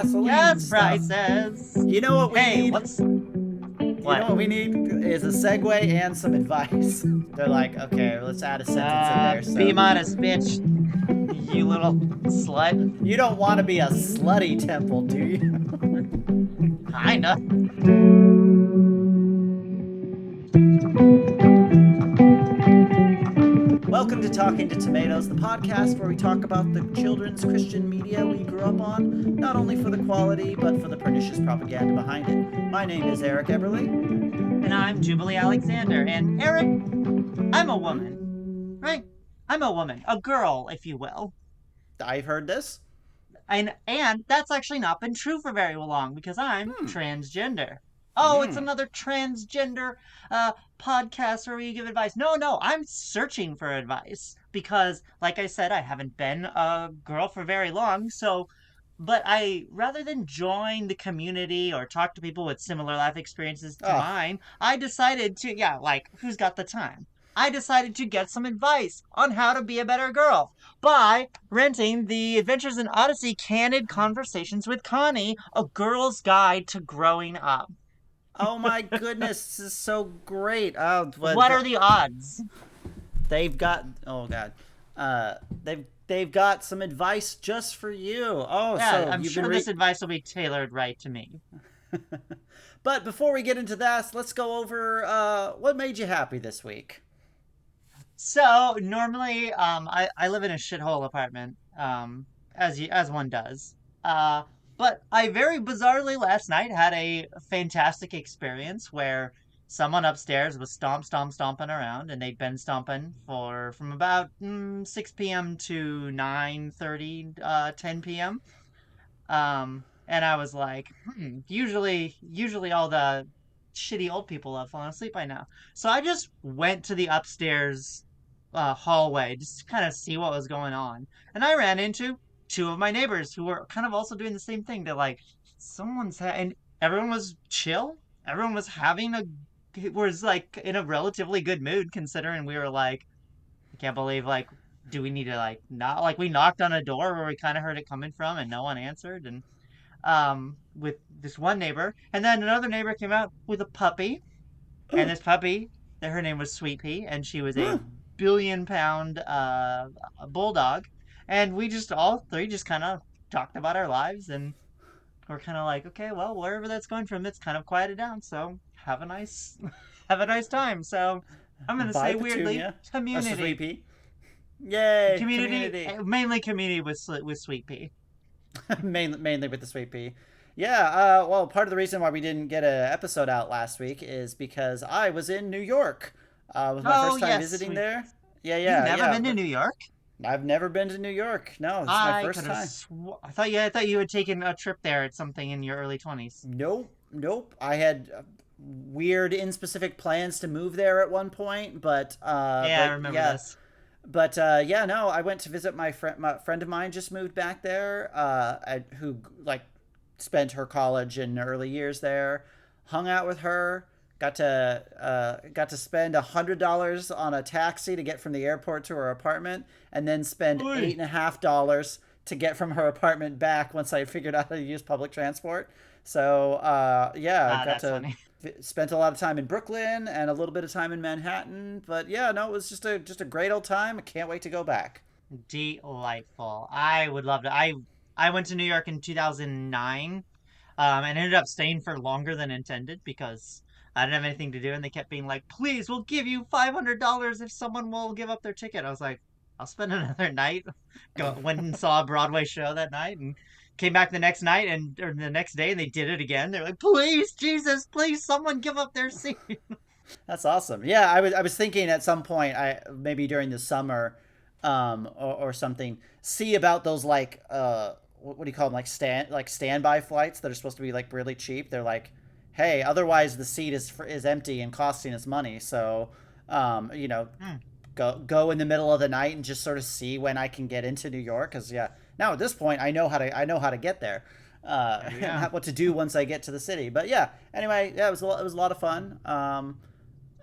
gasoline gas stuff. prices. You know what we Hey, need? what's You know what? what we need is a segue and some advice. They're like, okay, let's add a sentence in there. Be So modest, bitch. You little slut. you don't want to be a slutty temple, do you? Kinda. Welcome to Talking to Tomatoes, the podcast where we talk about the children's Christian media we grew up on, not only for the quality, but for the pernicious propaganda behind it. My name is Eric Eberly. And I'm Jubilee Alexander. And Eric, I'm a woman, Hmm? right? I'm a woman, a girl, if you will. I've heard this. And that's actually not been true for very long because I'm Hmm. transgender. Oh, it's Hmm. another transgender podcast where we give advice. No, I'm searching for advice because, like I said, I haven't been a girl for very long. But rather than join the community or talk to people with similar life experiences to Oh, mine, I decided to, yeah, like, who's got the time? I decided to get some advice on how to be a better girl by renting the Adventures in Odyssey Candid Conversations with Connie, a girl's guide to growing up. oh my goodness, this is so great. Oh, but What are the odds? they've got. Oh god, they've got some advice just for you. Oh, Yeah, so I'm you've sure been this advice will be tailored right to me. But before we get into that, let's go over what made you happy this week. So normally, I live in a shithole apartment, as one does. Uh, but I very bizarrely last night had a fantastic experience where someone upstairs was stomping around, and they'd been stomping from about 6 p.m. to 9:30, 10 p.m. And I was like, usually all the shitty old people have fallen asleep by now. So I just went to the upstairs hallway just to kind of see what was going on. And I ran into two of my neighbors who were kind of also doing the same thing. They're like, and everyone was chill. Everyone was was like in a relatively good mood considering we were like, I can't believe like, do we need to like not like we knocked on a door where we kind of heard it coming from and no one answered and with this one neighbor, and then another neighbor came out with a puppy, and this puppy, her name was Sweet Pea, and she was a billion-pound bulldog, and we just all three just kind of talked about our lives, and we're kind of like, okay, well, wherever that's going from, it's kind of quieted down, so have a nice, have a nice time. So I'm gonna Bye, say weirdly, Petunia. That's the Sweet community, Pea. Yay, community. mainly community with Sweet Pea. Mainly with the Sweet Pea. Yeah, well, part of the reason why we didn't get an episode out last week is because I was in New York. It was my Oh first time yes, visiting there. Yeah, you've yeah, never yeah. been to New York? I've never been to New York. No, this is my I first could have time. I thought you had taken a trip there at something in your early 20s. Nope, nope. I had weird, inspecific plans to move there at one point, Yeah, I but remember yeah, this. yeah, no. I went to visit my friend. My friend of mine just moved back there. Who like spent her college and early years there. Hung out with her. Got to spend $100 on a taxi to get from the airport to her apartment, and then spend Oy. $8.50 to get from her apartment back once I figured out how to use public transport. So yeah, Ah, got that's to funny. spent a lot of time in Brooklyn and a little bit of time in Manhattan. But yeah, no, it was just a great old time. I can't wait to go back. Delightful. I would love to. I went to New York in 2009, and ended up staying for longer than intended because I didn't have anything to do, and they kept being like, "Please, we'll give you $500 if someone will give up their ticket." I was like, "I'll spend another night." Went and saw a Broadway show that night, and came back the next night and or the next day, and they did it again. They're like, "Please, Jesus, please, someone give up their seat." That's awesome. Yeah, I was thinking at some point, I maybe during the summer, or something, see about those like what do you call them, like standby flights that are supposed to be like really cheap. They're like, hey, otherwise the seat is empty and costing us money. So, you know, Hmm, go in the middle of the night and just sort of see when I can get into New York. Because yeah, now at this point I know how to get there, there we go. and what to do once I get to the city. But yeah, anyway, yeah, it was a lot of fun.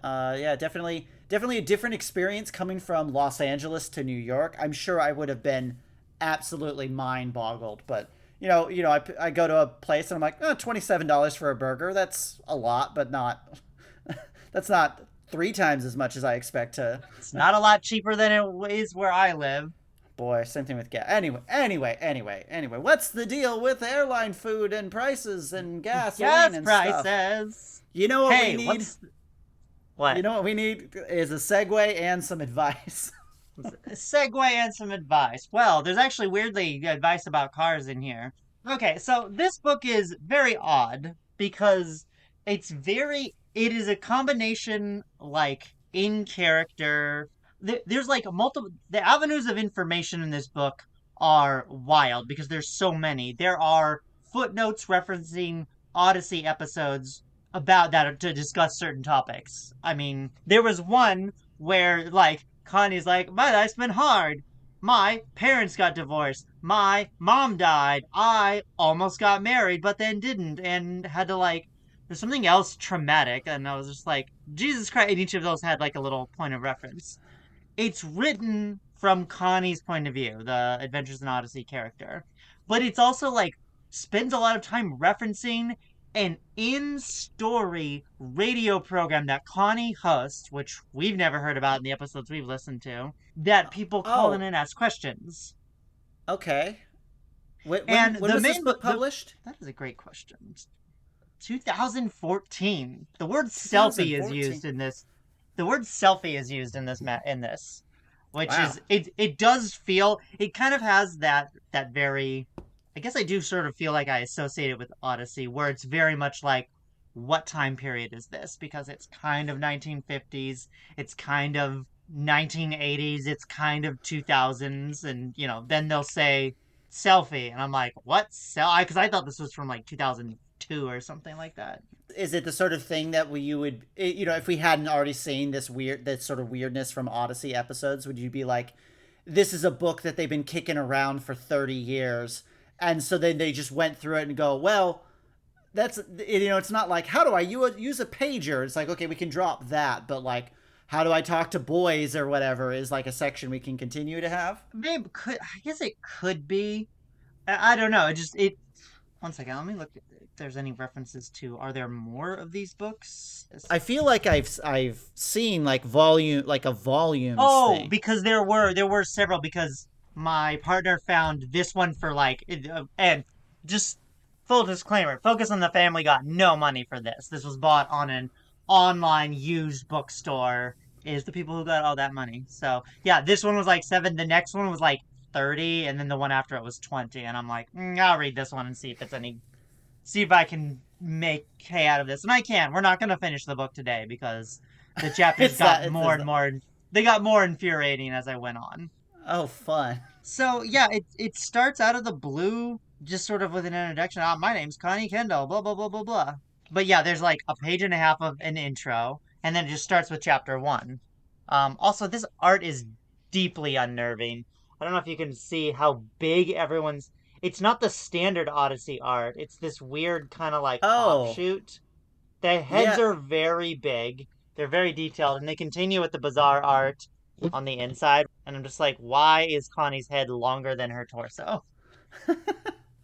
Yeah, definitely a different experience coming from Los Angeles to New York. I'm sure I would have been absolutely mind boggled, but I go to a place and I'm like, oh, $27 for a burger. That's a lot, but not. That's not three times as much as I expect to. It's not a lot cheaper than it is where I live. Boy, same thing with gas. Anyway. What's the deal with airline food and prices and gasoline Gas and stuff? prices. You know what we Hey, need? You what? know what we need is a segue and some advice. A segue and some advice. Well, there's actually weirdly advice about cars in here. Okay, so this book is very odd because it is a combination like in character. There's like multiple, the avenues of information in this book are wild because there's so many. There are footnotes referencing Odyssey episodes about that to discuss certain topics. I mean, there was one where like Connie's like, my life's been hard. My parents got divorced. My mom died. I almost got married, but then didn't and had to like, there's something else traumatic. And I was just like, Jesus Christ. And each of those had like a little point of reference. It's written from Connie's point of view, the Adventures in Odyssey character, but it's also like spends a lot of time referencing an in-story radio program that Connie hosts, which we've never heard about in the episodes we've listened to, that people call in Oh, and ask questions. okay. And When the was this main book published? that is a great question. 2014. The word selfie is 2014. used in this. The word selfie is used in this, which Wow. is it does feel it kind of has that very I guess I do sort of feel like I associate it with Odyssey, where it's very much like what time period is this? Because it's kind of 1950s, it's kind of 1980s, it's kind of 2000s, and then they'll say selfie, and I'm like, what? Because I thought this was from like 2002 or something like that. Is it the sort of thing that you would, if we hadn't already seen this sort of weirdness from Odyssey episodes, would you be like, this is a book that they've been kicking around for 30 years, and so then they just went through it and go, well, it's not like, how do I use a pager? It's like, okay, we can drop that, but like, how do I talk to boys or whatever is like a section we can continue to have. Maybe could I guess it could be. I don't know. It. One second. Let me look if there's any references to. Are there more of these books? I feel like I've seen like a volumes Oh, thing. because there were several because my partner found this one for like and just full disclaimer, Focus on the Family got no money for this. This was bought on an online used bookstore. Is the people who got all that money. So yeah, this one was like 7. The next one was like 30, and then the one after it was 20. And I'm like, I'll read this one and see if I can make hay out of this. And I can. We're not going to finish the book today because the chapters It's got that more and more. They got more infuriating as I went on. oh fun. So yeah, it starts out of the blue, just sort of with an introduction. My name's Connie Kendall. Blah blah blah blah blah. But yeah, there's like a page and a half of an intro, and then it just starts with chapter one. Also, this art is deeply unnerving. I don't know if you can see how big everyone's. It's not the standard Odyssey art. It's this weird kind of like Oh, offshoot. The heads yeah. are very big. They're very detailed, and they continue with the bizarre art on the inside. And I'm just like, why is Connie's head longer than her torso?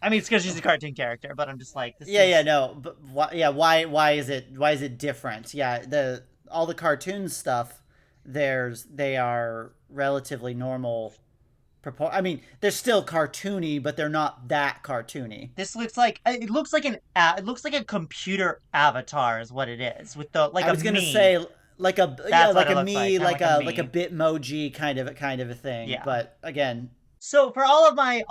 I mean, it's because she's a cartoon character, but I'm just like, this Yeah, is no, but why is it different? Yeah, the all the cartoon stuff they are relatively normal I mean, they're still cartoony, but they're not that cartoony. this it looks like a computer avatar is what it is with the like I a was going to me. say That's what like it a looks like, me, kind of like a like a me. Bitmoji kind of a thing, Yeah. but again, So for all of my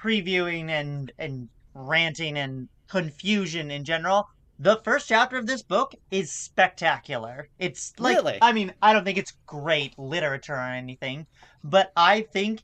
previewing and ranting and confusion in general, the first chapter of this book is spectacular. It's like really. I mean, I don't think it's great literature or anything, but I think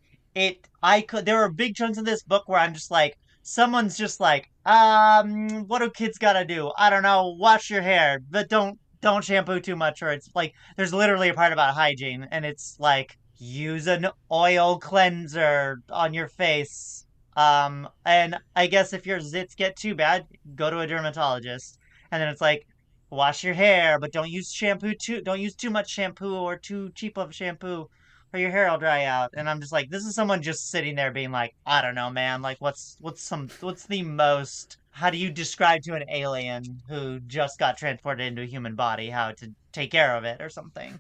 I could there are big chunks of this book where I'm just like someone's just like, what do kids gotta do? I don't know, wash your hair, but don't shampoo too much, or it's like there's literally a part about hygiene, and it's like use an oil cleanser on your face. And I guess if your zits get too bad, go to a dermatologist. And then it's like, wash your hair, but don't use too much shampoo or too cheap of shampoo. or your hair will dry out. And I'm just like, this is someone just sitting there being like, I don't know, man. Like, what's the most? How do you describe to an alien who just got transported into a human body how to take care of it or something?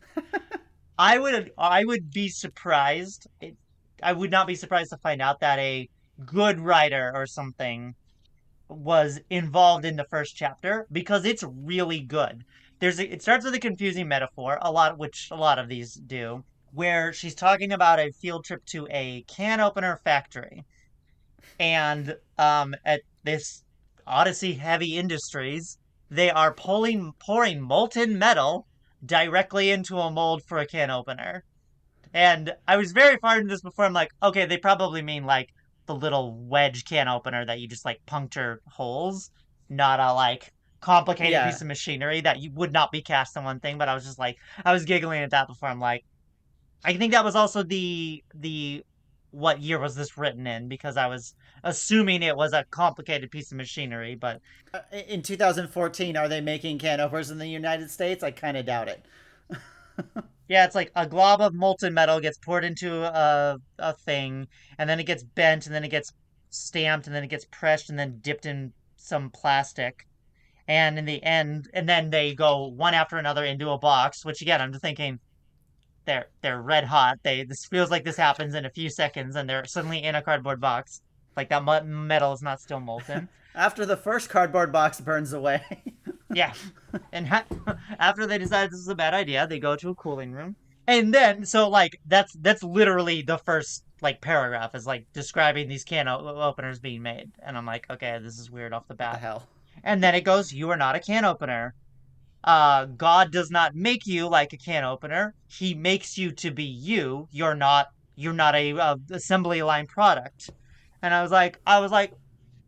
I would be surprised. I would not be surprised to find out that a good writer or something was involved in the first chapter because it's really good. It starts with a confusing metaphor, which a lot of these do, where she's talking about a field trip to a can opener factory, and at this Odyssey Heavy Industries, they are pouring molten metal directly into a mold for a can opener. And I was very far into this before. I'm like, okay, they probably mean like the little wedge can opener that you just like puncture holes, not a like complicated Yeah. piece of machinery that you would not be cast on one thing. But I was just like, I was giggling at that before. I'm like, I think that was also the what year was this written in because I was assuming it was a complicated piece of machinery. But In 2014, are they making can openers in the United States? I kind of doubt it. yeah, it's like a glob of molten metal gets poured into a thing, and then it gets bent, and then it gets stamped, and then it gets pressed, and then dipped in some plastic. And in the end, and then they go one after another into a box. Which again, I'm just thinking they're red hot. This feels like this happens in a few seconds, and they're suddenly in a cardboard box. Like that metal is not still molten. After the first cardboard box burns away. Yeah. And after they decide this is a bad idea, they go to a cooling room. And then, so like that's literally the first like paragraph is like describing these openers being made, and I'm like, okay, this is weird off the What the bat. hell? And then it goes, you are not a can opener. God does not make you like a can opener. He makes you to be you. You're not a assembly line product. And I was like,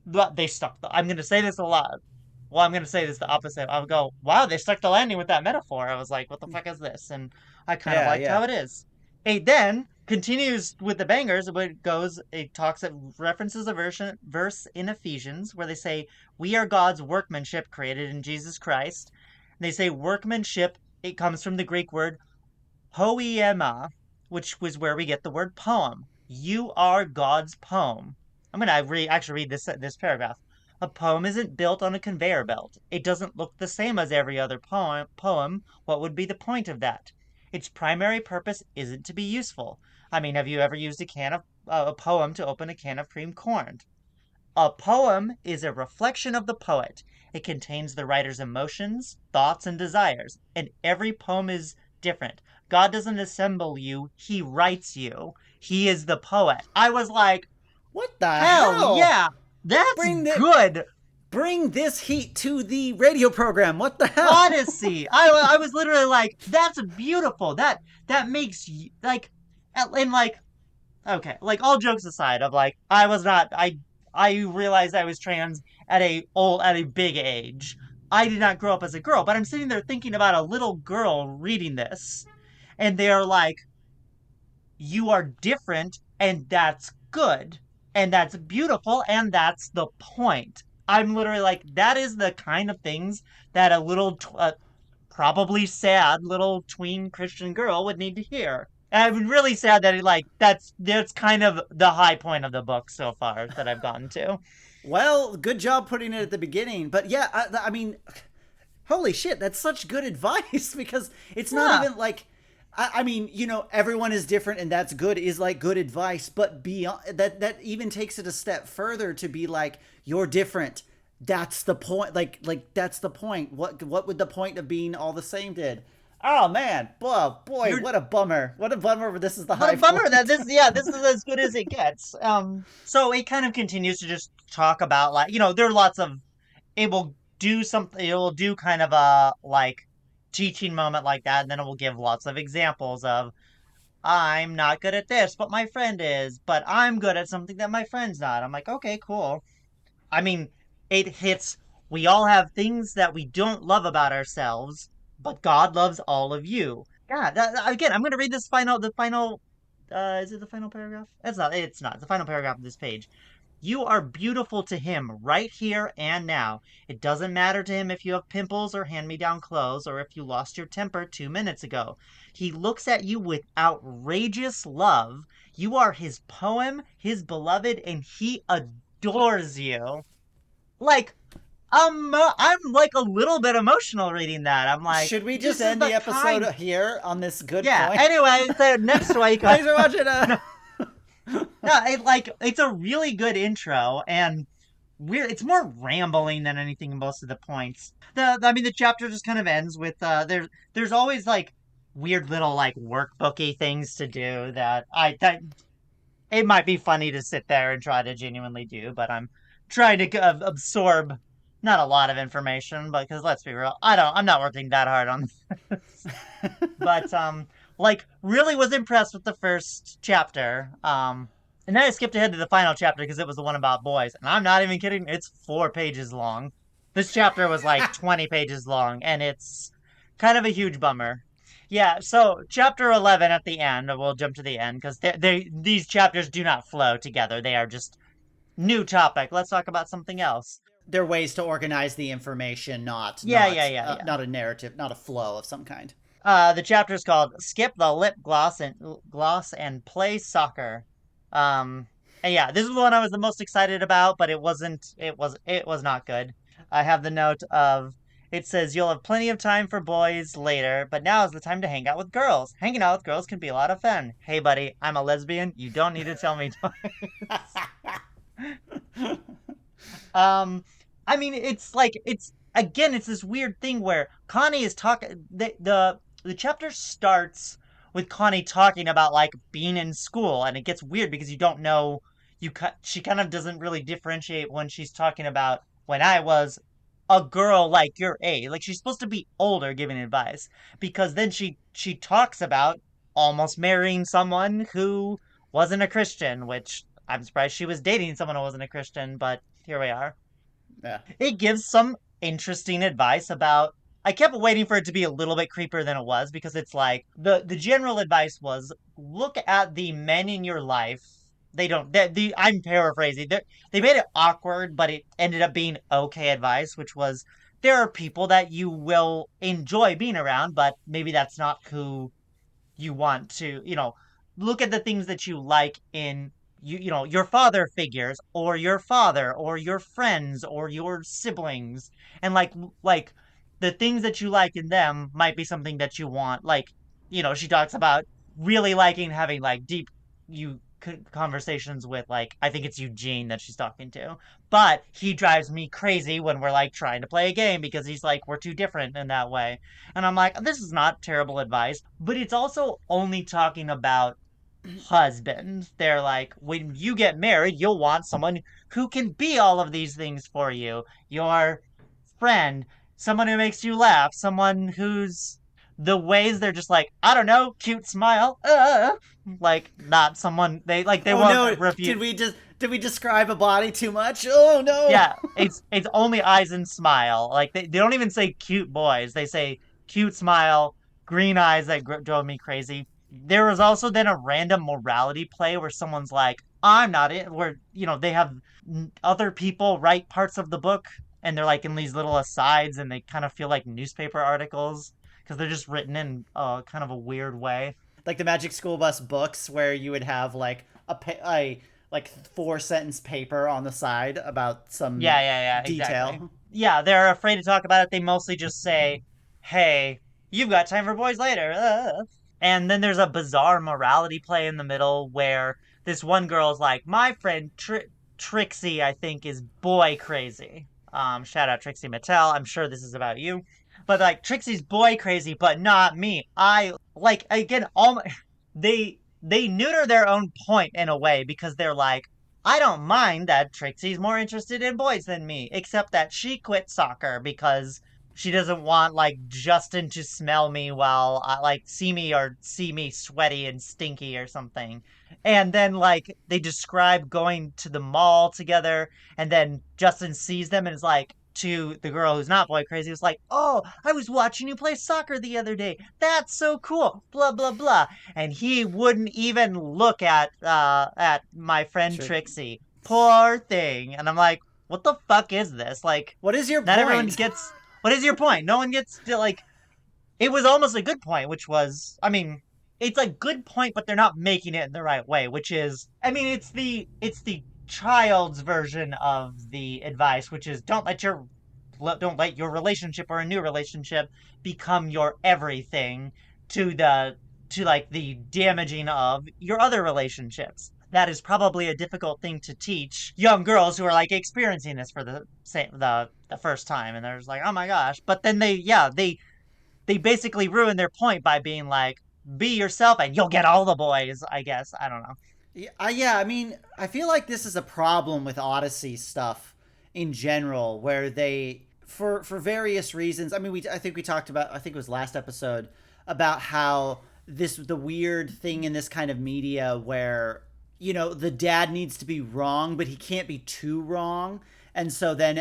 but they stuck. I'm going to say this a lot. Well, I'm going to say this the opposite. I'll go, wow, they stuck the landing with that metaphor. I was like, what the fuck is this? And I kind of Yeah, liked yeah. how it is. It then continues with the bangers, but it references a verse in Ephesians where they say, we are God's workmanship created in Jesus Christ. And they say workmanship, it comes from the Greek word poema, which was where we get the word poem. You are God's poem. I'm gonna actually read this paragraph. A poem isn't built on a conveyor belt. It doesn't look the same as every other poem. What would be the point of that? Its primary purpose isn't to be useful. I mean, have you ever used a poem to open a can of cream corn? A poem is a reflection of the poet. It contains the writer's emotions, thoughts, and desires, and every poem is different. God doesn't assemble you, He writes you. He is the poet. I was like, What the hell hell? yeah, that's Bring the good. bring this heat to the radio program. What the hell? Odyssey. I was literally like, that's beautiful. That makes like, and like, okay, like all jokes aside, of like I was not I realized I was trans at a big age. I did not grow up as a girl, but I'm sitting there thinking about a little girl reading this, and they're like, "You are different, and that's good, and that's beautiful, and that's the point." I'm literally like, that is the kind of things that a probably sad little tween Christian girl would need to hear. And I'm really sad that that's kind of the high point of the book so far that I've gotten to. Well, good job putting it at the beginning. But yeah, I mean, holy shit, that's such good advice because it's not Yeah, even like. I mean, everyone is different, and that's good. Is like good advice, but beyond that even takes it a step further to be like, you're different. That's the point. Like that's the point. What would the point of being all the same did? Oh man, boy, you're what a bummer. What a bummer. This is the what a high bummer that point. this is as good as it gets. So it kind of continues to just talk about like there are lots of it will do something it will do kind of a like teaching moment like that, and then it will give lots of examples of I'm not good at this, but my friend is, but I'm good at something that my friend's not. I'm like, okay, cool. I mean, it hits. We all have things that we don't love about ourselves, but God loves all of you. God, again, I'm gonna read the final. Is it the final paragraph? It's not. It's not. It's the final paragraph of this page. You are beautiful to him right here and now. It doesn't matter to him if you have pimples or hand-me-down clothes or if you lost your temper 2 minutes ago. He looks at you with outrageous love. You are his poem, his beloved, and he adores you. Like, I'm like a little bit emotional reading that. I'm like, Should we just this is end the the episode kind. here on this good Yeah. point? Anyway, so next week, Thanks for watching. no, no, it's a really good intro, and weird. It's more rambling than anything. Most of the points. I mean, the chapter just kind of ends with there's always like weird little like workbooky things to do that it might be funny to sit there and try to genuinely do, but I'm trying to absorb not a lot of information, but because let's be real, I'm not working that hard on this. But like really was impressed with the first chapter. And then I skipped ahead to the final chapter because it was the one about boys, and I'm not even kidding, it's 4 pages long. This chapter was like 20 pages long, and it's kind of a huge bummer. Yeah, so chapter 11 at the end, we'll jump to the end because these chapters do not flow together. They are just new topic. Let's talk about something else. There are ways to organize the information, not Yeah, yeah, yeah, not a narrative, not a flow of some kind. The chapter is called "Skip the Lip Gloss and Play Soccer." Um, and yeah, this is the one I was the most excited about, but it wasn't. It was not good. I have the note of it says you'll have plenty of time for boys later, but now is the time to hang out with girls. Hanging out with girls can be a lot of fun. Hey, buddy, I'm a lesbian. You don't need to tell me twice. Um, I mean, it's like it's again, it's this weird thing where Connie is talking. The chapter starts with Connie talking about like being in school, and it gets weird because you don't know. She kind of doesn't really differentiate when she's talking about when I was a girl like your age. Like she's supposed to be older giving advice because then she talks about almost marrying someone who wasn't a Christian, which I'm surprised she was dating someone who wasn't a Christian, but here we are. Yeah. It gives some interesting advice about. I kept waiting for it to be a little bit creepier than it was because it's like the general advice was look at the men in your life. They don't. I'm paraphrasing. They made it awkward, but it ended up being okay advice, which was there are people that you will enjoy being around, but maybe that's not who you want to, look at the things that you like in your father figures or your father or your friends or your siblings and like the things that you like in them might be something that you want like she talks about really liking having like deep you conversations with like I think it's Eugene that she's talking to, but he drives me crazy when we're like trying to play a game because he's like we're too different in that way. And I'm like, this is not terrible advice, but it's also only talking about husbands. They're like, when you get married, you'll want someone who can be all of these things for you. Your friend, someone who makes you laugh, someone who's the ways they're just like, I don't know, cute smile. Like not someone they Oh won't no! refute. Did we describe a body too much? Oh no! Yeah, it's only eyes and smile. Like they don't even say cute boys. They say cute smile, green eyes that drove me crazy. There was also then a random morality play where someone's like, "I'm not it." Where they have other people write parts of the book, and they're like in these little asides, and they kind of feel like newspaper articles because they're just written in kind of a weird way. Like the Magic School Bus books, where you would have like a like 4 sentence paper on the side about some Yeah, yeah, yeah, exactly. detail. Yeah, they're afraid to talk about it. They mostly just say, "Hey, you've got time for boys later." And then there's a bizarre morality play in the middle where this one girl's like, "My friend Trixie, I think, is boy crazy." Shout out Trixie Mattel. I'm sure this is about you. But like Trixie's boy crazy, but not me. I like again all my, they neuter their own point in a way because they're like, I don't mind that Trixie's more interested in boys than me, except that she quit soccer because she doesn't want like Justin to smell me while like see me sweaty and stinky or something. And then like they describe going to the mall together, and then Justin sees them and is like to the girl who's not boy crazy, was like, "Oh, I was watching you play soccer the other day. That's so cool." Blah blah blah. And he wouldn't even look at my friend Trick. Trixie. Poor thing. And I'm like, what the fuck is this? Like, What is your not everyone point? gets. What is your point? No one gets to like. It was almost a good point, which was, I mean, it's a good point, but they're not making it in the right way. Which is, I mean, it's the child's version of the advice, which is don't let your relationship or a new relationship become your everything to the to like the damaging of your other relationships. That is probably a difficult thing to teach young girls who are like experiencing this for the first time, and they're just like, oh my gosh. But then they basically ruin their point by being like, be yourself and you'll get all the boys. I guess I don't know. Yeah, I mean, I feel like this is a problem with Odyssey stuff in general, where they, for various reasons. I mean, I think we talked about, I think it was last episode, about how the weird thing in this kind of media where the dad needs to be wrong, but he can't be too wrong. And so then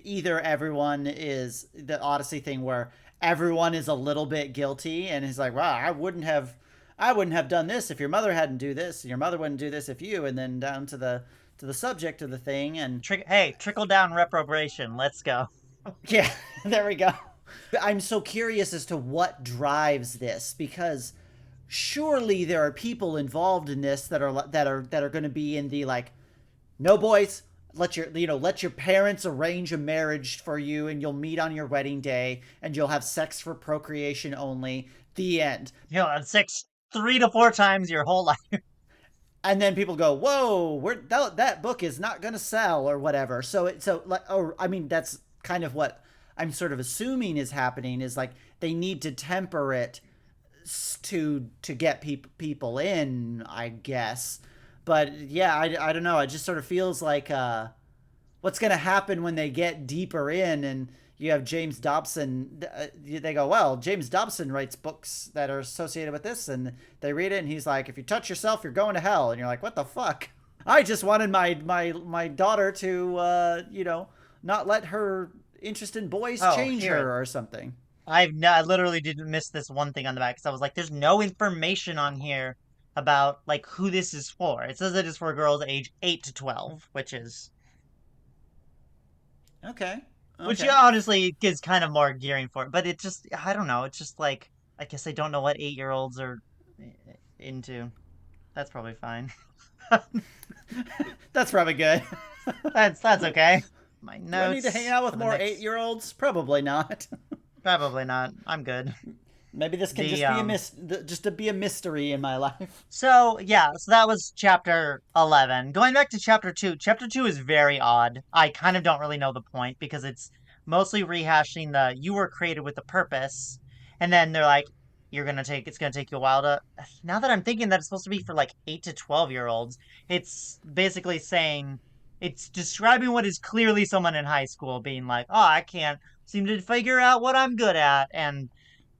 either everyone is the Odyssey thing where everyone is a little bit guilty and is like, wow, I wouldn't have done this if your mother hadn't do this, and your mother wouldn't do this if you, and then down to the subject of the thing. And Hey, trickle down reprobation. Let's go. yeah, there we go. I'm so curious as to what drives this, because surely there are people involved in this that are going to be in the like, no boys, let your parents arrange a marriage for you, and you'll meet on your wedding day, and you'll have sex for procreation only. The end. Sex 3 to 4 times your whole life. And then people go, "Whoa, that book is not going to sell," or whatever. Or I mean, that's kind of what I'm sort of assuming is happening. Is like they need to temper it to get people in, I guess. But yeah, I don't know. It just sort of feels like what's going to happen when they get deeper in, and you have James Dobson. They go, well, James Dobson writes books that are associated with this, and they read it, and he's like, if you touch yourself, you're going to hell. And you're like, what the fuck? I just wanted my daughter to not let her interest in boys Oh, change here. her or something. I literally didn't miss this one thing on the back because I was like, there's no information on here about like who this is for. It says it is for girls age 8 to 12, Okay. which Okay. honestly is kind of more gearing for it. But it just, I don't know. It's just like, I guess I don't know what 8-year-olds are into. That's probably fine. That's probably good. That's okay. My Do I need to hang notes out for with the more next. 8-year-olds? Probably not. Probably not. I'm good. Maybe this can The just to be a mystery in my life. So yeah, so that was chapter 11. Going back to chapter 2. Chapter 2 is very odd. I kind of don't really know the point because it's mostly rehashing the you were created with a purpose, and then they're like it's going to take you a while to. Now that I'm thinking that it's supposed to be for like 8 to 12-year-olds, it's basically saying it's describing what is clearly someone in high school being like, "Oh, I can't seem to figure out what I'm good at," and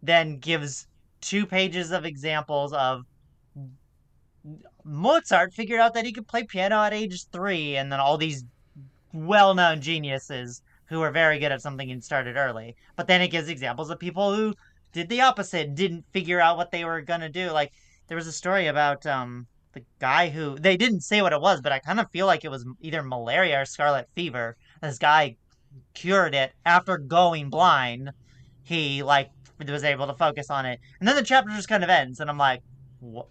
then gives 2 pages of examples of Mozart figured out that he could play piano at age 3, and then all these well-known geniuses who were very good at something and started early. But then it gives examples of people who did the opposite, didn't figure out what they were gonna do. Like there was a story about the guy who they didn't say what it was, but I kind of feel like it was either malaria or scarlet fever. This guy cured it after going blind. He like was able to focus on it, and then the chapter just kind of ends, and I'm like, what?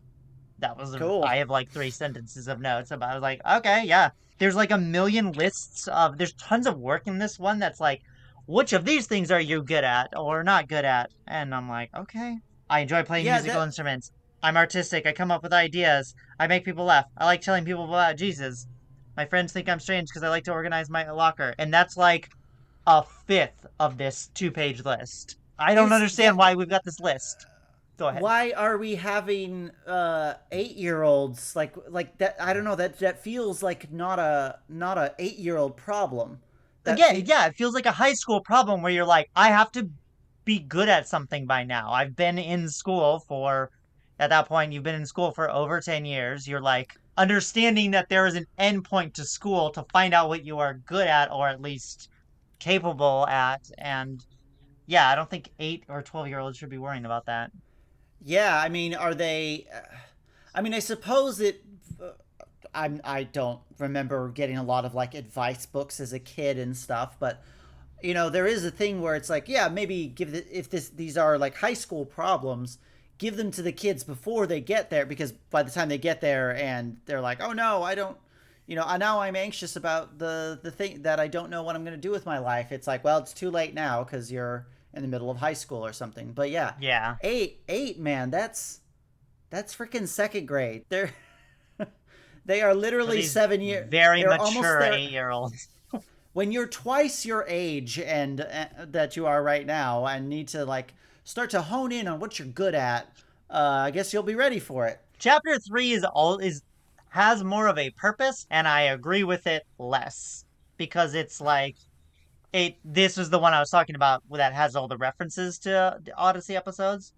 I Cool. have like 3 sentences of notes about. I was like, okay, yeah. There's like a million lists of. There's tons of work in this one that's like, which of these things are you good at or not good at? And I'm like, okay. I enjoy playing Yeah, musical that instruments. I'm artistic. I come up with ideas. I make people laugh. I like telling people about Jesus. My friends think I'm strange because I like to organize my locker. And that's like a fifth of this 2 page list. I don't is understand that why we've got this list. Go ahead. why are we having 8-year-olds like that? I don't know, that feels like not a 8-year-old problem. That Again, fe- yeah, it feels like a high school problem where you're like, I have to be good at something by now. I've been in school for, at that point, you've been in school for over 10 years. You're like, understanding that there is an end point to school to find out what you are good at or at least capable at. And yeah, I don't think 8 or 12-year-olds should be worrying about that. yeah, I mean, are they I mean, I suppose it I don't remember getting a lot of like advice books as a kid and stuff, but there is a thing where it's like, yeah, maybe give the, if this these are like high school problems, give them to the kids before they get there, because by the time they get there and they're like, oh no, I don't, now I'm anxious about the thing that I don't know what I'm going to do with my life. It's like, well, it's too late now because you're in the middle of high school or something. But yeah, Yeah. eight, man, that's freaking second grade. They are For literally these 7 years. very They're almost mature there. 8-year-olds. When you're twice your age and that you are right now, and need to like start to hone in on what you're good at, I guess you'll be ready for it. Chapter 3 is has more of a purpose, and I agree with it less because it's like it this was the one I was talking about that has all the references to the Odyssey episodes,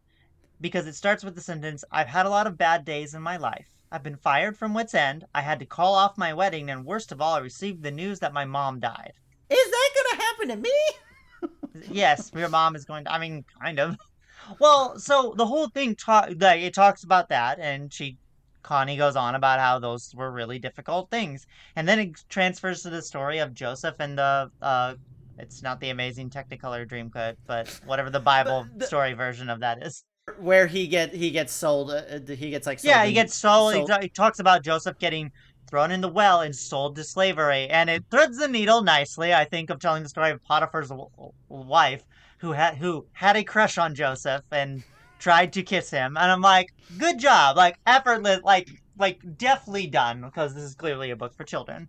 because it starts with the sentence, I've had a lot of bad days in my life. I've been fired from Wits End. I had to call off my wedding, and worst of all, I received the news that my mom died. Is that gonna happen to me? Yes, your mom is going to, I mean, kind of. Well, so the whole thing it talks about that, and Connie goes on about how those were really difficult things, and then it transfers to the story of Joseph and the it's not the Amazing Technicolor Dreamcoat, but whatever the But Bible story version of that is. where he gets sold, he gets like Yeah, sold he in gets sold. sold. He talks about Joseph getting thrown in the well and sold to slavery, and it threads the needle nicely. I think of telling the story of Potiphar's wife, who had a crush on Joseph and tried to kiss him, and I'm like, good job, like effortless, like deftly done, because this is clearly a book for children.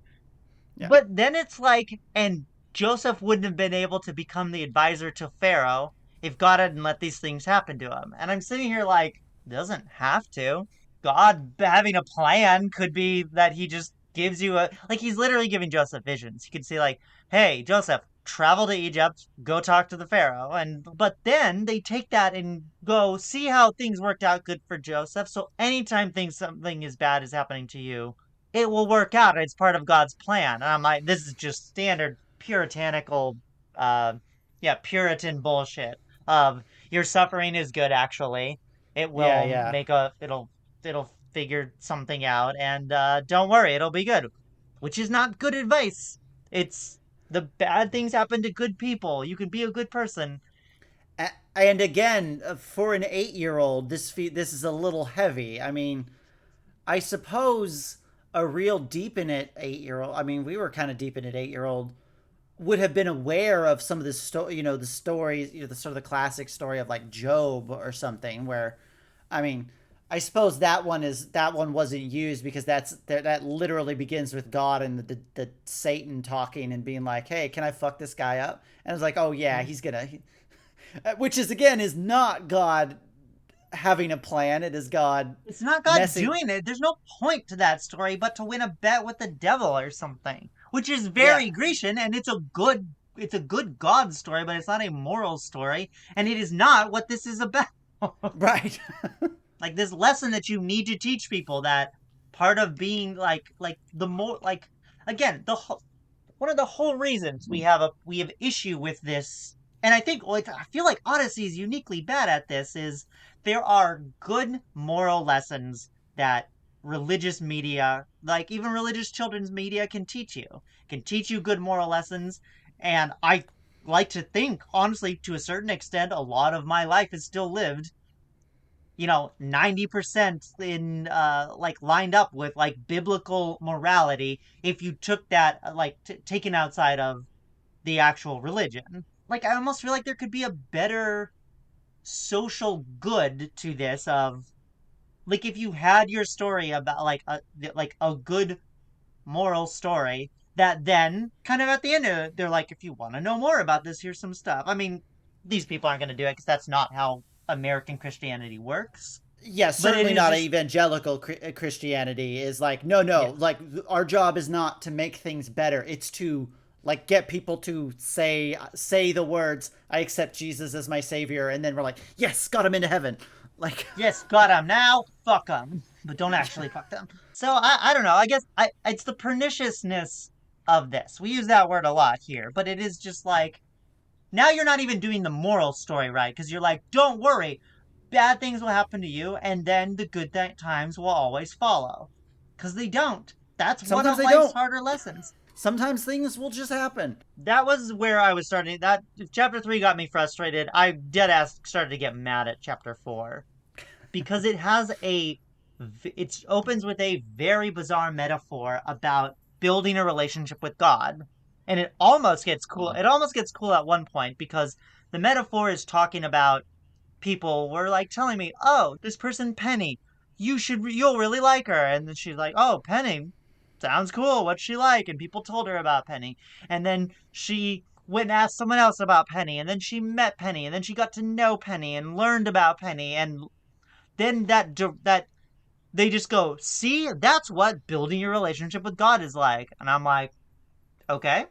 Yeah, But then it's like, and Joseph wouldn't have been able to become the advisor to Pharaoh if God hadn't let these things happen to him. And I'm sitting here like, doesn't have to. God having a plan could be that he just gives you like he's literally giving Joseph visions. He could see like, hey, Joseph, travel to Egypt, go talk to the Pharaoh. And but then they take that and go see how things worked out good for Joseph. So anytime things something is bad is happening to you, it will work out. It's part of God's plan. And I'm like, this is just standard puritanical, uh, yeah, Puritan bullshit. Of your suffering is good. Actually, it yeah, will yeah. make a it'll figure something out, and don't worry, it'll be good. Which is not good advice. It's the bad things happen to good people. You can be a good person. And again, for an 8-year-old, this is a little heavy. I mean, I suppose a real deep in it 8-year-old. I mean, we were kind of deep in it 8-year-old would have been aware of some of the the stories, the sort of the classic story of like Job or something. Where, I mean, I suppose that one wasn't used because that literally begins with God and the Satan talking and being like, hey, can I fuck this guy up? And it's like, oh yeah, he's gonna, which is again is not God having a plan. It is God It's not God messing. doing it. There's no point to that story but to win a bet with the devil or something, which is Yeah, very Grecian, and it's a good God story, but it's not a moral story, and it is not what this is about. right. Like this lesson that you need to teach people, that part of being like the more like again one of the whole reasons we have issue with this, and I think like I feel like Odyssey is uniquely bad at this, is there are good moral lessons that religious media, like even religious children's media, can teach you good moral lessons. And I like to think, honestly, to a certain extent, a lot of my life is still lived 90% in like lined up with like biblical morality, if you took that like taken outside of the actual religion. Like I almost feel like there could be a better social good to this, of like if you had your story about like a good moral story, that then kind of at the end of it, they're like, if you want to know more about this, here's some stuff. I mean, these people aren't going to do it because that's not how American Christianity works, Yeah, but it certainly is not just, evangelical Christianity is like, no, no, yes. like our job is not to make things better. It's to like get people to say the words, I accept Jesus as my savior, and then we're like, yes, got him into heaven. Like Yes, got them now. Fuck them, but don't actually fuck them. So I don't know. I guess it's the perniciousness of this. We use that word a lot here, but it is just like, now you're not even doing the moral story right, because you're like, don't worry, bad things will happen to you, and then the good times will always follow, because they don't. That's one Sometimes of they life's don't. harder lessons. Sometimes things will just happen. That was where I was starting. That chapter 3 got me frustrated. I dead ass started to get mad at chapter 4 because it opens with a very bizarre metaphor about building a relationship with God. And it almost gets cool. It almost gets cool at one point because the metaphor is talking about people were like telling me, "Oh, this person Penny, you'll really like her." And then she's like, "Oh, Penny, sounds cool. What's she like?" And people told her about Penny. And then she went and asked someone else about Penny, and then she met Penny, and then she got to know Penny and learned about Penny, and then that they just go, "See, that's what building your relationship with God is like." And I'm like, "Okay."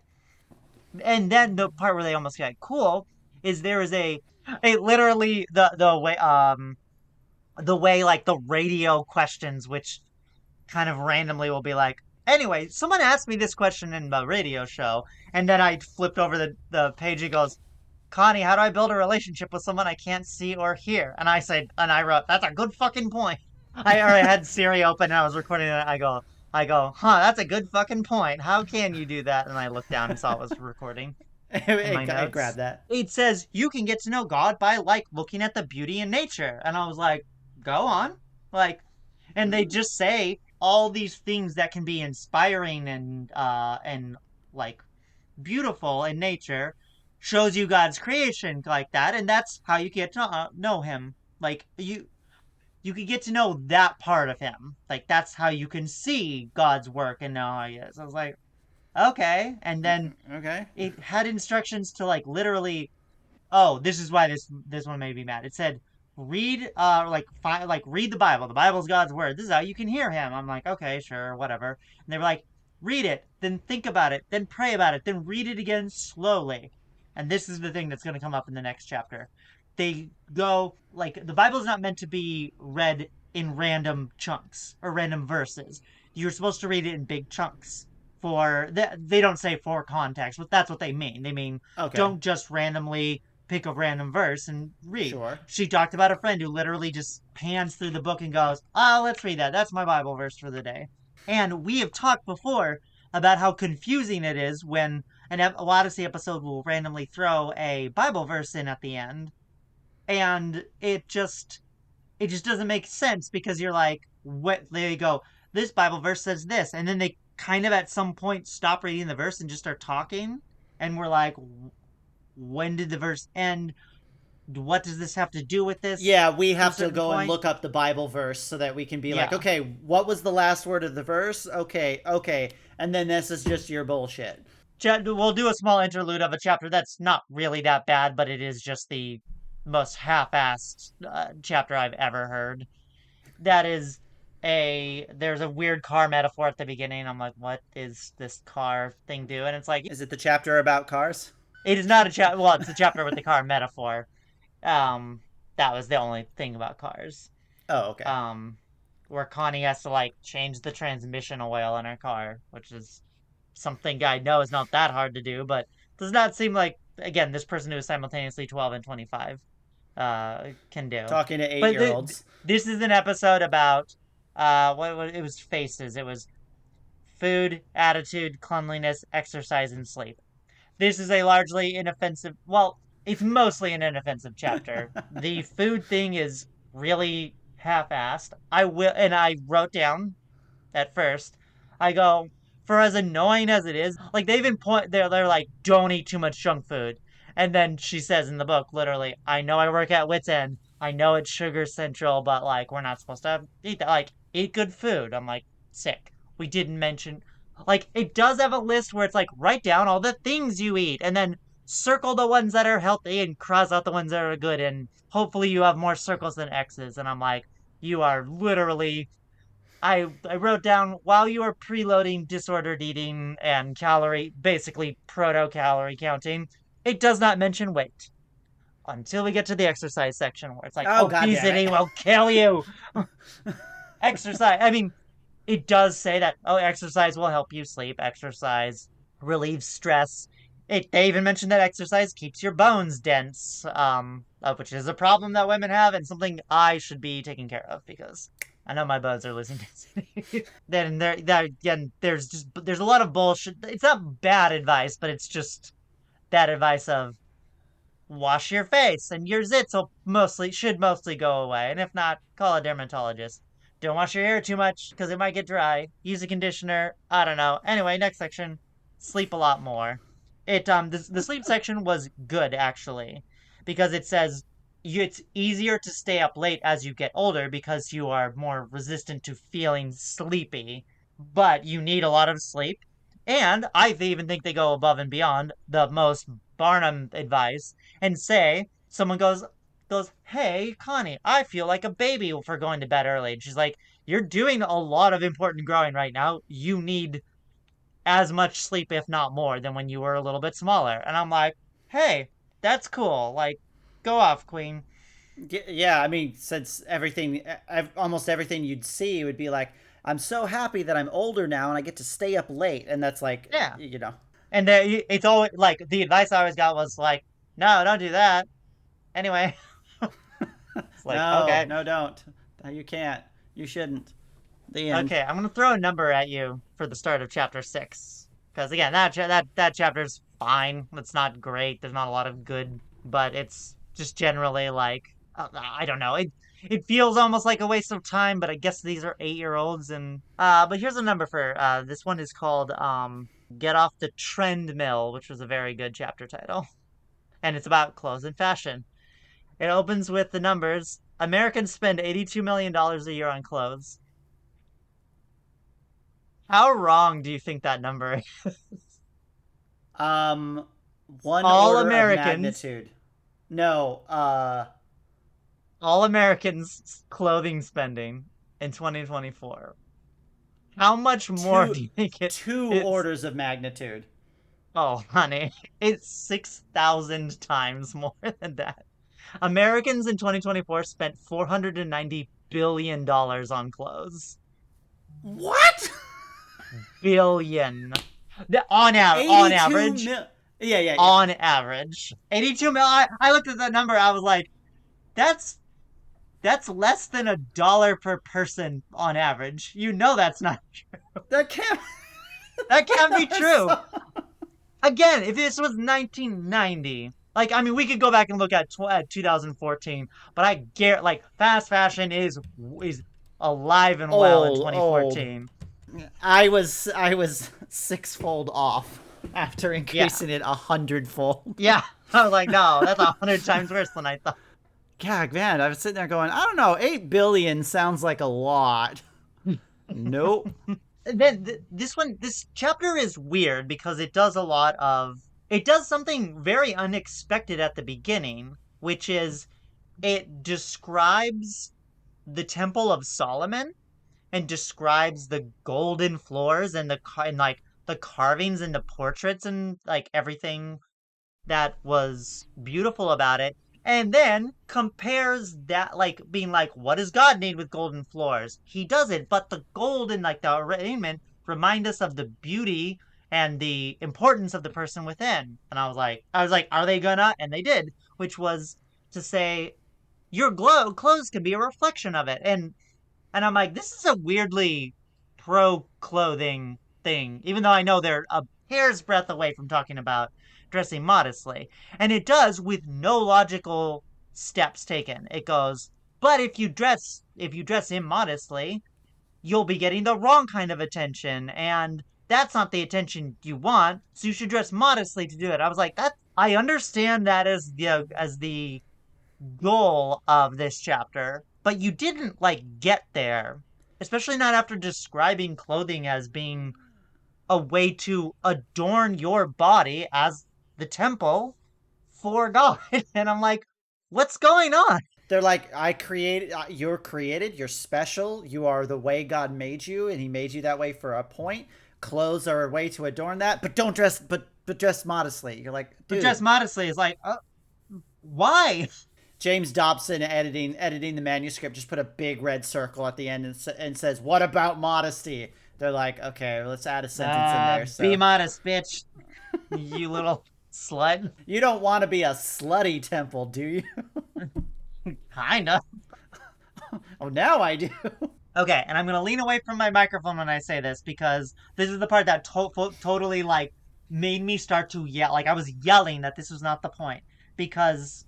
And then the part where they almost get cool is there is a literally the way like the radio questions, which kind of randomly will be like, anyway, someone asked me this question in the radio show, and then I flipped over the page. It goes, Connie, how do I build a relationship with someone I can't see or hear? And I wrote, that's a good fucking point. I already had Siri open and I was recording it. Huh, that's a good fucking point. How can you do that? And I looked down and saw it was recording in my It grabbed notes. that. It says you can get to know God by like looking at the beauty in nature. And I was like, go on. Like, and they just say all these things that can be inspiring and like beautiful in nature shows you God's creation like that, and that's how you get to know him. Like you could get to know that part of him. Like that's how you can see God's work and know how he is. I was like, okay. And then Okay. it had instructions to like literally, oh, this is why this one made me mad. It said read read the Bible. The Bible's God's word. This is how you can hear him. I'm like, okay, sure, whatever. And they were like, read it, then think about it, then pray about it, then read it again slowly. And this is the thing that's going to come up in the next chapter. They go like the Bible's not meant to be read in random chunks or random verses. You're supposed to read it in big chunks they don't say for context, but that's what they mean. They mean Okay. don't just randomly pick a random verse and read. Sure. She talked about a friend who literally just pans through the book and goes, "Oh, let's read that. That's my Bible verse for the day." And we have talked before about how confusing it is when an Odyssey episode will randomly throw a Bible verse in at the end, and it just doesn't make sense because you're like, what? They go, this Bible verse says this, and then they kind of at some point stop reading the verse and just start talking, and we're like, when did the verse end? What does this have to do with this Yeah, we to a have to certain go and point? look up the Bible verse so that we can be like, Yeah. okay, what was the last word of the verse? Okay, okay. And then this is just your bullshit. We'll do a small interlude of a chapter that's not really that bad, but it is just the most half-assed chapter I've ever heard. That is there's a weird car metaphor at the beginning. I'm like, what is this car thing do? And it's like, Is it the chapter about cars? it is not a chapter. Well, it's a chapter with the car metaphor. Um, that was the only thing about cars. Oh, okay. Um, where Connie has to like change the transmission oil in her car, which is something I know is not that hard to do, but does not seem like again this person who is simultaneously 12 and 25 can do. Talking to eight But year olds. this is an episode about what it was faces. It was food, attitude, cleanliness, exercise, and sleep. This is a largely inoffensive, well, it's mostly an inoffensive chapter. The food thing is really half-assed. I wrote down at first. I go, for as annoying as it is, like they even they're like, don't eat too much junk food. And then she says in the book, literally, I know I work at Wits End. I know it's sugar central, but like we're not supposed to eat that. Like, eat good food. I'm like, sick. We didn't mention like it does have a list where it's like write down all the things you eat and then circle the ones that are healthy and cross out the ones that are good and hopefully you have more circles than X's. And I'm like, you are literally I wrote down while you are preloading disordered eating and basically proto calorie counting, it does not mention weight until we get to the exercise section where it's like Oh, god damn obesity it. will kill you. Exercise. I mean, it does say that exercise will help you sleep. Exercise relieves stress. They even mentioned that exercise keeps your bones dense, which is a problem that women have and something I should be taking care of because. I know my buds are losing density. Then again, there's a lot of bullshit. It's not bad advice, but it's just that advice of wash your face and your zits will mostly go away. And if not, call a dermatologist. Don't wash your hair too much because it might get dry. Use a conditioner. I don't know. Anyway, next section. Sleep a lot more. The sleep section was good actually because it says it's easier to stay up late as you get older because you are more resistant to feeling sleepy, but you need a lot of sleep. And I even think they go above and beyond the most Barnum advice and say someone goes, "Hey, Connie, I feel like a baby for going to bed early." And she's like, "You're doing a lot of important growing right now. You need as much sleep, if not more, than when you were a little bit smaller." And I'm like, "Hey, that's cool. Like, go off, Queen." Yeah, I mean, since almost everything you'd see would be like, I'm so happy that I'm older now and I get to stay up late, and that's like, Yeah. you know, And it's always like the advice I always got was like, "No, don't do that." Anyway, it's like, no, okay. no, don't, you can't, you shouldn't. The end. Okay, I'm gonna throw a number at you for the start of chapter 6. Because again, that chapter's fine. It's not great. There's not a lot of good, but it's just generally like I don't know. It feels almost like a waste of time. But I guess these are 8-year-olds, and but here's a number for this one is called "Get Off the Trend Mill," which was a very good chapter title, and it's about clothes and fashion. It opens with the numbers. Americans spend $82 million a year on clothes. How wrong do you think that number is? Um, one All order of Americans, magnitude. No, all Americans' clothing spending in 2024. How much more two do you think two it's? orders of magnitude. Oh, honey, it's 6,000 times more than that. Americans in 2024 spent $490 billion on clothes. What? Billion. On 82 average, mil. Yeah, yeah, yeah. on average. 82 mil. I looked at that number. I was like, that's That's less than $1 per person on average. You know that's not That can't. that can't be true. So, Again, if this was 1990, like I mean, we could go back and look at 2014, but I get like fast fashion is alive and well in old. 2014. I was sixfold off after Yeah, increasing it 100-fold. yeah. I was like, no, that's 100 times worse than I thought. God, man, I was sitting there going, I don't know, 8 billion sounds like a lot. Nope. Then this chapter is weird because it does something very unexpected at the beginning, which is it describes the Temple of Solomon and describes the golden floors and like the carvings and the portraits and like everything that was beautiful about it, and then compares that, like being like, what does God need with golden floors? He doesn't, but the gold and like the arrangement remind us of the beauty and the importance of the person within. And I was like, are they gonna? And they did, which was to say your clothes can be a reflection of it. And I'm like, this is a weirdly pro clothing thing, even though I know they're a hair's breadth away from talking about dressing modestly. And it does with no logical steps taken. It goes, but if you dress immodestly, you'll be getting the wrong kind of attention, and that's not the attention you want, so you should dress modestly to do it. I was like, that I understand that as the goal of this chapter, but you didn't like get there, especially not after describing clothing as being a way to adorn your body as the temple for God. And I'm like, what's going on? They're like, you're created, you're special, you are the way God made you, and He made you that way for a point. Clothes are a way to adorn that, but don't dress, but dress modestly. You're like, But dress dude. modestly is like, why? James Dobson editing the manuscript just put a big red circle at the end and says, "What about modesty?" They're like, "Okay, well, let's add a sentence in there." Be So modest, bitch. You little slut. you don't want to be a slutty temple, do you? Kinda. Oh, now I do. Okay, and I'm gonna lean away from my microphone when I say this because this is the part that totally like made me start to yell. Like I was yelling that this was not the point because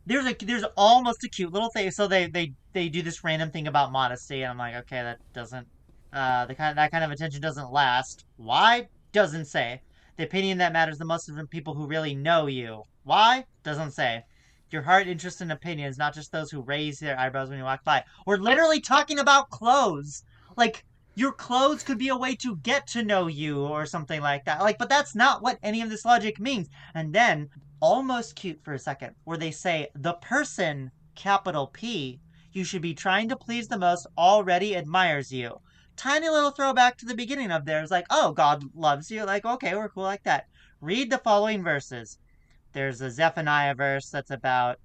there's almost a cute little thing. So they do this random thing about modesty, and I'm like, okay, that doesn't that kind of attention doesn't last. Why? Doesn't say. The opinion that matters the most is from people who really know you. Why? Doesn't say. Your heart, interest, and opinions, not just those who raise their eyebrows when you walk by. We're literally talking about clothes. Like your clothes could be a way to get to know you or something like that. Like, but that's not what any of this logic means. And then almost cute for a second, where they say the person, capital P, you should be trying to please the most already admires you. Tiny little throwback to the beginning of theirs, like, oh, God loves you. Like, okay, we're cool like that. Read the following verses. There's a Zephaniah verse that's about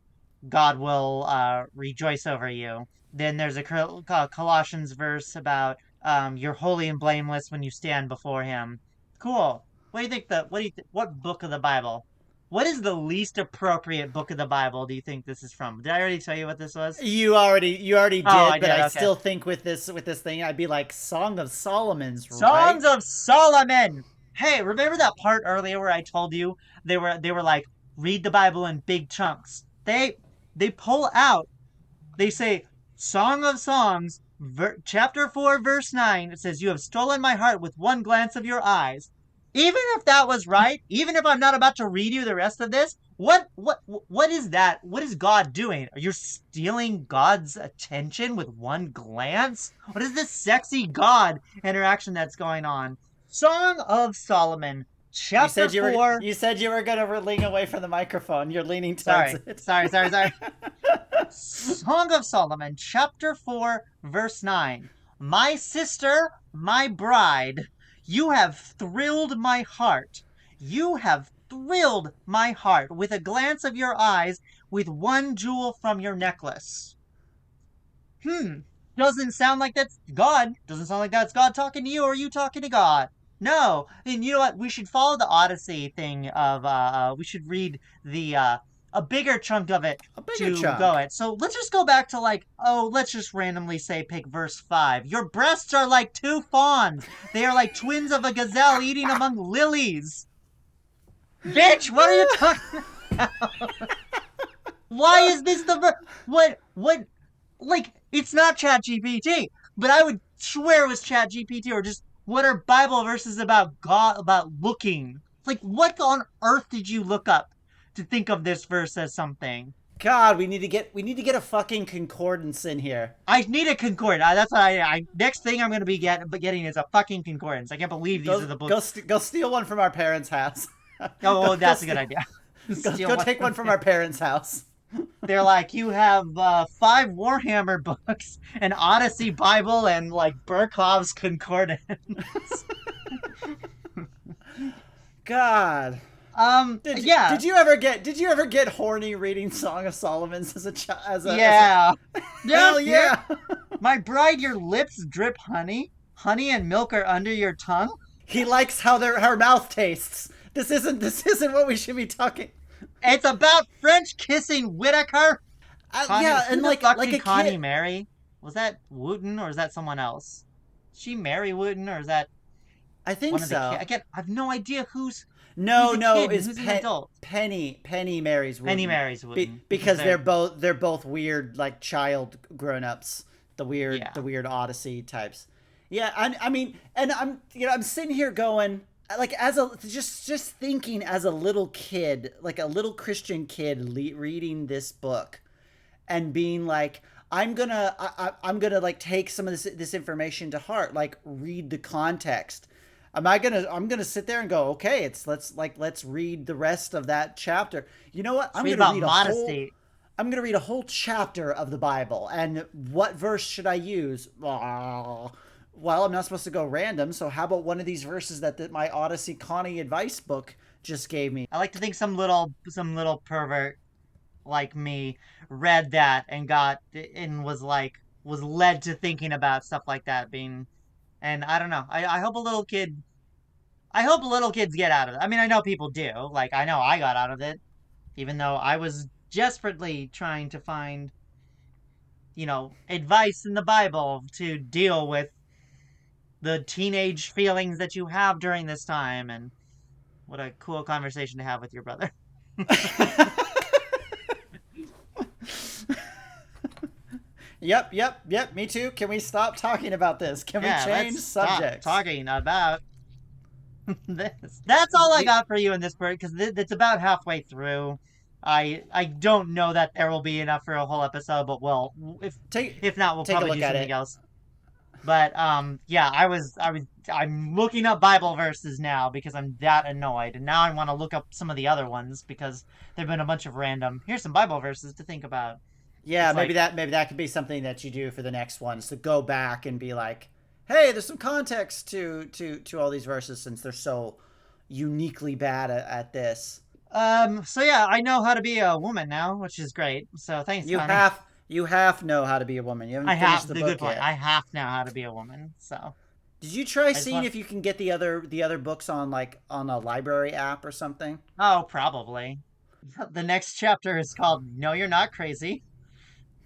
God will rejoice over you. Then there's a Colossians verse about you're holy and blameless when you stand before Him. Cool. What do you think? What book of the Bible? What is the least appropriate book of the Bible? Do you think this is from? Did I already tell you what this was? You already Oh, I did, but did. I Okay. still think with this thing, I'd be like Song of Solomon's, right? Songs of Solomon. Hey, remember that part earlier where I told you they were like read the Bible in big chunks. They pull out. They say Song of Songs, chapter 4, verse 9. It says, "You have stolen my heart with one glance of your eyes." Even if that was right, even if I'm not about to read you the rest of this, what is that? What is God doing? Are you stealing God's attention with one glance? What is this sexy God interaction that's going on? Song of Solomon, You chapter said you were 4. you said you were gonna lean away from the microphone. You're leaning towards Sorry, it. sorry, sorry, sorry. Song of Solomon, chapter 4, verse 9. My sister, my bride, you have thrilled my heart. You have thrilled my heart with a glance of your eyes, with one jewel from your necklace. Hmm. Doesn't sound like that's God. Doesn't sound like that's God talking to you or you talking to God. No. And you know what? We should follow the Odyssey thing of we should read the a bigger chunk of it A bigger to go chunk. at. So let's just go back to like, oh, let's just randomly say pick verse 5. Your breasts are like two fawns. They are like twins of a gazelle eating among lilies. Bitch, what are you talking about? Why is this the what like it's not Chat GPT, but I would swear it was Chat GPT or just what are Bible verses about God about looking? Like what on earth did you look up to think of this verse as something? God, we need to get a fucking concordance in here. I need a concordance. That's what I next thing I'm gonna be getting is a fucking concordance. I can't believe these are Go the go books. go steal one from our parents' house. go Oh, go that's a good steal, idea. go Steal go one take from one from there. our parents' house. They're like, you have five Warhammer books, an Odyssey Bible, and like Burkhov's Concordance. God. Did Yeah, did you ever get horny reading Song of Solomon's as a child as a yeah, yeah. hell Here, yeah. my bride, your lips drip honey. Honey and milk are under your tongue. He likes how her mouth tastes. This isn't what we should be talking. It's about French kissing Whitaker. Connie, Yeah, who and the fuck like did a Connie kid. marry? Was that Wooten or is that someone else? Did she marry Wooten or is that I think one of the kids? so. Again, I have no idea who's No, a no, kid and is who's an adult. Penny marries Penny Wooten. marries Wooten because Because they're they're both weird like child grown-ups. The yeah. weird Odyssey types. Yeah, I mean, and I'm sitting here going like as a just thinking as a little kid, like a little Christian kid reading this book and being like I'm gonna like take some of this information to heart, like read the context. I'm gonna sit there and go, okay, let's read the rest of that chapter. You know what? Let's read about modesty. I'm gonna read a whole chapter of the Bible, and what verse should I use? Well, I'm not supposed to go random, so how about one of these verses that my Odyssey Connie advice book just gave me? I like to think some little pervert like me read that and got and was led to thinking about stuff like that being and I don't know. I hope little kids get out of it. I mean I know people do. Like I know I got out of it, even though I was desperately trying to find advice in the Bible to deal with the teenage feelings that you have during this time. And what a cool conversation to have with your brother. Yep. Me too. Can we stop talking about this? Can we Yeah, change let's stop subjects? talking about this. That's all I got for you in this part because it's about halfway through. I don't know that there will be enough for a whole episode, but if Take if not, we'll take a probably look do at something it. else. But yeah, I'm looking up Bible verses now because I'm that annoyed, and now I want to look up some of the other ones because there've been a bunch of random. Here's some Bible verses to think about. Yeah, It's like, maybe that could be something that you do for the next ones to go back and be like, hey, there's some context to all these verses since they're so uniquely bad at this. so yeah, I know how to be a woman now, which is great. So thanks, You Connie. have you have know how to be a woman. You haven't I finished have the the good book point. yet. I have to know how to be a woman. So Did you try I just seeing want. if you can get the other books on like on a library app or something? Oh, probably. The next chapter is called "No, You're Not Crazy."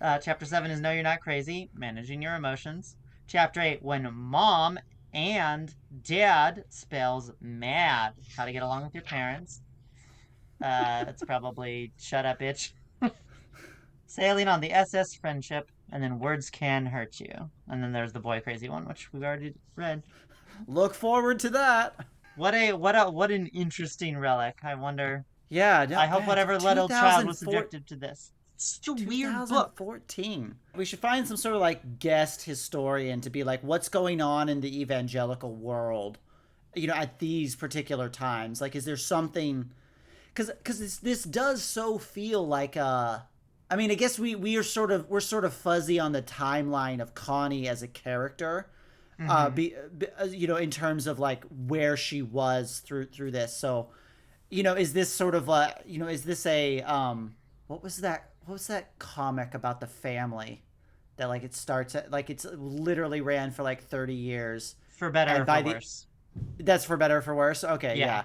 Chapter 7 is "No, You're Not Crazy: Managing Your Emotions." Chapter 8, "When Mom and Dad spells mad: How to Get Along with Your Parents." It's probably "Shut Up, Bitch." Sailing on the SS Friendship, and then "Words Can Hurt You." And then there's the Boy Crazy one, which we've already read. Look forward to that. What an interesting relic. I wonder. Yeah, I no, hope man, whatever little child was 2004, subjected to this. It's such a weird book. 2014. We should find some sort of like guest historian to be like, what's going on in the evangelical world, at these particular times. Like, is there something? Because this does so feel like I mean, I guess we're sort of fuzzy on the timeline of Connie as a character, Hmm. in terms of like where she was through this. So, is this sort of is this a what was that comic about the family that like it starts at like it's literally ran for like 30 years, For better and or for by the worse. that's for better or for worse. Okay, Yeah. yeah.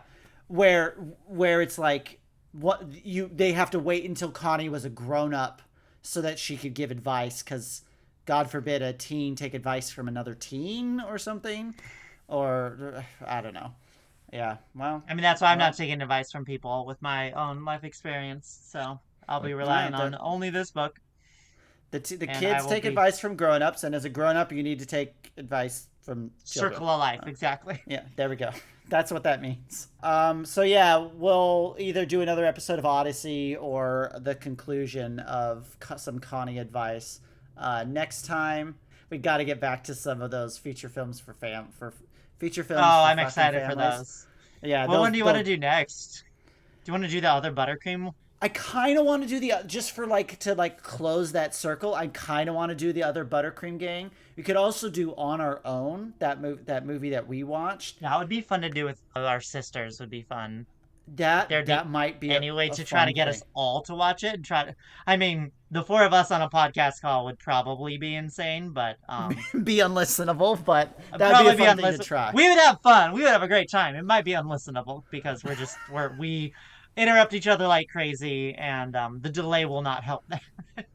Where it's like they have to wait until Connie was a grown up so that she could give advice cuz God forbid a teen take advice from another teen or something, or I don't know. Yeah. I mean, that's why I'm not Well, taking advice from people with my own life experience. So I'll be well relying on the only this book, the and I kids will take be advice from grown-ups, and as a grown-up you need to take advice from children. circle of life. Exactly. Yeah, there we go. That's what that means. So yeah, we'll either do another episode of Odyssey or the conclusion of some Connie advice next time. We got to get back to some of those feature films for feature Oh, films for I'm fucking excited for families. those. Yeah, What one do you want to those. do next? Do you want to do the other buttercream? I kind of want to do the just for like to like close that circle. I kind of want to do the other Buttercream Gang. We could also do On Our Own, that movie that we watched. That would be fun to do with our sisters. Would be fun. If That there'd be that might be any way a to try to fun get thing. us all to watch it and try to. I mean, the four of us on a podcast call would probably be insane, but Be unlistenable, but I'd that would be a probably be fun thing to unlistenable. try. We would have fun. We would have a great time. It might be unlistenable because we interrupt each other like crazy, and the delay will not help that.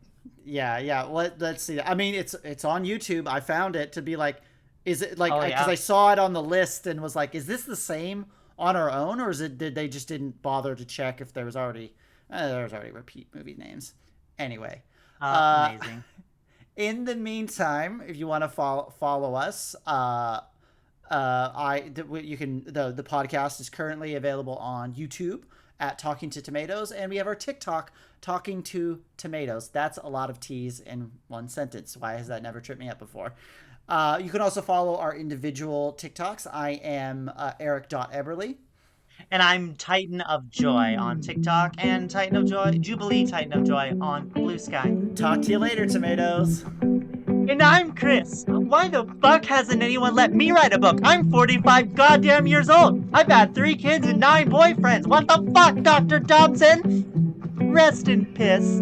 Yeah. Let's see. I mean, it's on YouTube. I found it to be like, is it like Oh because yeah. I saw it on the list and was like, is this the same On Our Own, or is it did they just didn't bother to check if there was already repeat movie names. Anyway, uh, Amazing. in the meantime, if you want to follow us, you can the podcast is currently available on YouTube at Talking to Tomatoes, and we have our TikTok Talking to Tomatoes. That's a lot of T's in one sentence. Why has that never tripped me up before? You can also follow our individual TikToks. I am Eric.Eberly. And I'm Titan of Joy on TikTok and Titan of Joy, Jubilee Titan of Joy on Blue Sky. Talk to you later, Tomatoes. And I'm Chris. Why the fuck hasn't anyone let me write a book? I'm 45 goddamn years old. I've had 3 kids and 9 boyfriends. What the fuck, Dr. Thompson? Rest in piss.